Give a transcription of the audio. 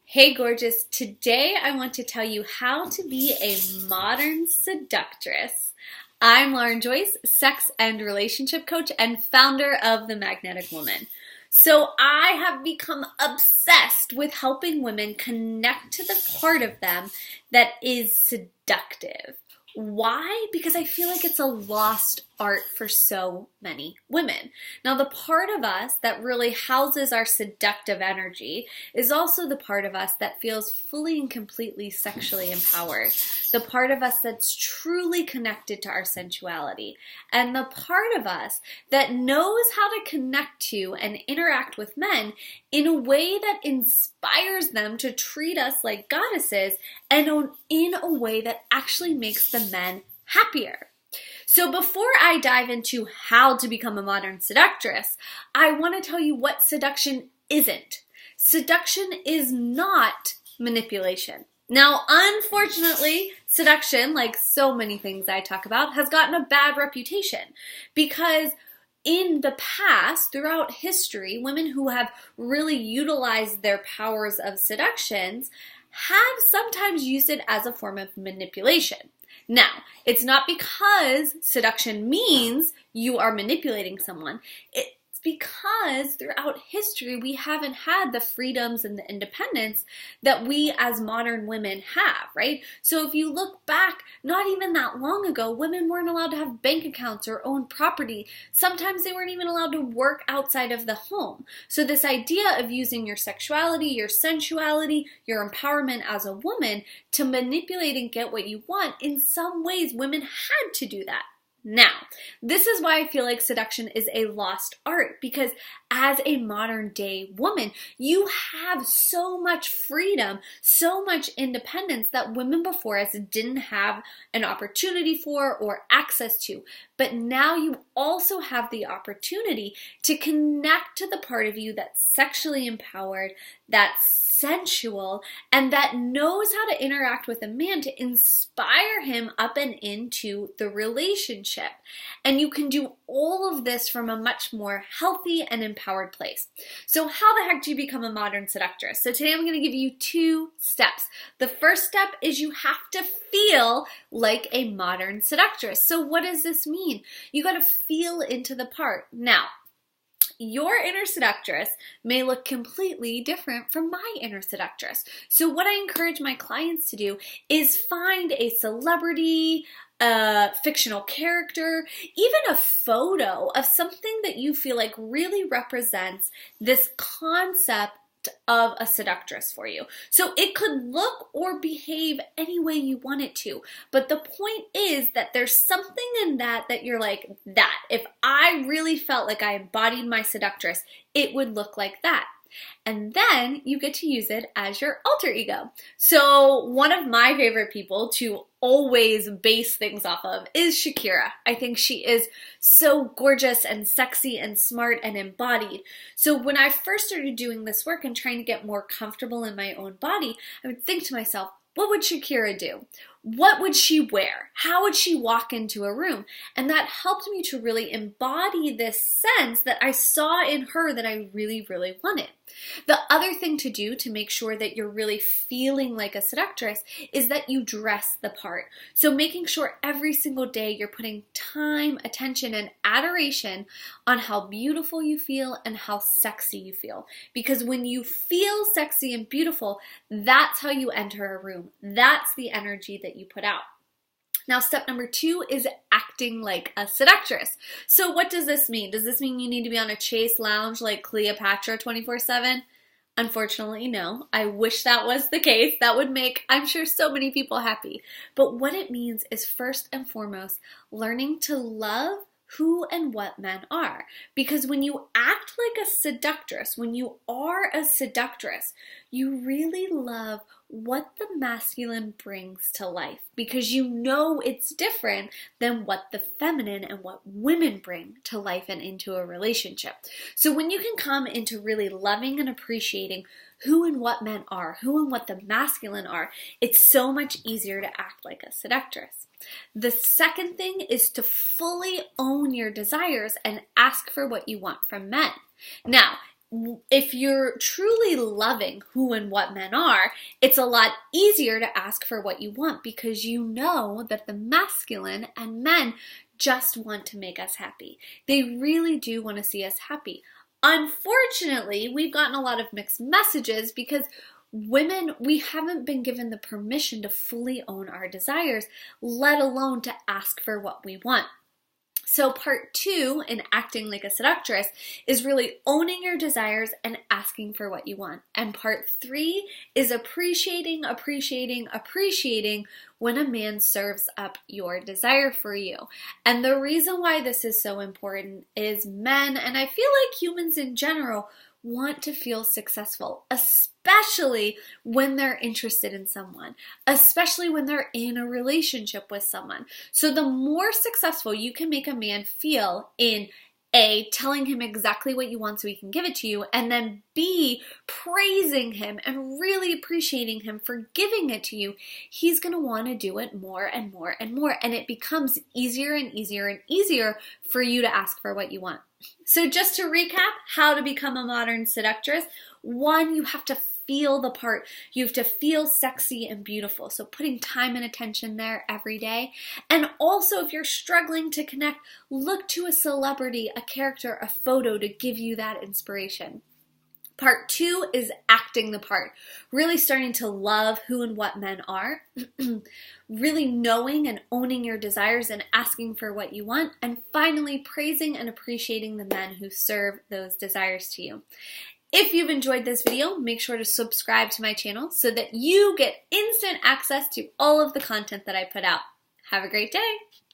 Hey gorgeous, today I want to tell you how to be a modern seductress. I'm Lauren Joyce, sex and relationship coach and founder of The Magnetic Woman. So I have become obsessed with helping women connect to the part of them that is seductive. Why? Because I feel like it's a lost art for so many women. Now, the part of us that really houses our seductive energy is also the part of us that feels fully and completely sexually empowered, the part of us that's truly connected to our sensuality, and the part of us that knows how to connect to and interact with men in a way that inspires them to treat us like goddesses and in a way that actually makes the men happier. So before I dive into how to become a modern seductress, I want to tell you what seduction isn't. Seduction is not manipulation. Now, unfortunately, seduction, like so many things I talk about, has gotten a bad reputation because in the past, throughout history, women who have really utilized their powers of seductions have sometimes used it as a form of manipulation. Now, it's not because seduction means you are manipulating someone. It's because throughout history, we haven't had the freedoms and the independence that we as modern women have, right? So if you look back, not even that long ago, women weren't allowed to have bank accounts or own property. Sometimes they weren't even allowed to work outside of the home. So this idea of using your sexuality, your sensuality, your empowerment as a woman to manipulate and get what you want, in some ways, women had to do that. Now, this is why I feel like seduction is a lost art, because as a modern day woman, you have so much freedom, so much independence that women before us didn't have an opportunity for or access to. But now you also have the opportunity to connect to the part of you that's sexually empowered, that's sensual, and that knows how to interact with a man to inspire him up and into the relationship. And you can do all of this from a much more healthy and empowered place. So how the heck do you become a modern seductress? So today I'm going to give you 2 steps. The first step is you have to feel like a modern seductress. So what does this mean? You got to feel into the part. Now, your inner seductress may look completely different from my inner seductress. So what I encourage my clients to do is find a celebrity, a fictional character, even a photo of something that you feel like really represents this concept of a seductress for you. So it could look or behave any way you want it to, but the point is that there's something in that you're like, that if I really felt like I embodied my seductress, it would look like that. And then you get to use it as your alter ego. So one of my favorite people to always base things off of is Shakira. I think she is so gorgeous and sexy and smart and embodied. So when I first started doing this work and trying to get more comfortable in my own body, I would think to myself, what would Shakira do? What would she wear? How would she walk into a room? And that helped me to really embody this sense that I saw in her that I really, really wanted. The other thing to do to make sure that you're really feeling like a seductress is that you dress the part. So making sure every single day you're putting time, attention, and adoration on how beautiful you feel and how sexy you feel. Because when you feel sexy and beautiful, that's how you enter a room. That's the energy that you put out. Now, step number 2 is acting like a seductress. So what does this mean? Does this mean you need to be on a chaste lounge like Cleopatra 24/7? Unfortunately, no. I wish that was the case. That would make, I'm sure, so many people happy. But what it means is first and foremost, learning to love who and what men are. Because when you act like a seductress, when you are a seductress, you really love what the masculine brings to life because you know it's different than what the feminine and what women bring to life and into a relationship. So when you can come into really loving and appreciating who and what men are, who and what the masculine are, it's so much easier to act like a seductress. The second thing is to fully own your desires and ask for what you want from men. Now, if you're truly loving who and what men are, it's a lot easier to ask for what you want because you know that the masculine and men just want to make us happy. They really do want to see us happy. Unfortunately, we've gotten a lot of mixed messages because women, we haven't been given the permission to fully own our desires, let alone to ask for what we want. So part 2 in acting like a seductress is really owning your desires and asking for what you want. And part 3 is appreciating when a man serves up your desire for you. And the reason why this is so important is men, and I feel like humans in general, want to feel successful, especially when they're interested in someone, especially when they're in a relationship with someone. So the more successful you can make a man feel in A, telling him exactly what you want so he can give it to you, and then B, praising him and really appreciating him for giving it to you, he's going to want to do it more and more and more. And it becomes easier and easier and easier for you to ask for what you want. So just to recap, how to become a modern seductress. 1, you have to feel the part. You have to feel sexy and beautiful. So putting time and attention there every day. And also, if you're struggling to connect, look to a celebrity, a character, a photo to give you that inspiration. Part 2 is acting the part, really starting to love who and what men are, really knowing and owning your desires and asking for what you want, and finally praising and appreciating the men who serve those desires to you. If you've enjoyed this video, make sure to subscribe to my channel so that you get instant access to all of the content that I put out. Have a great day!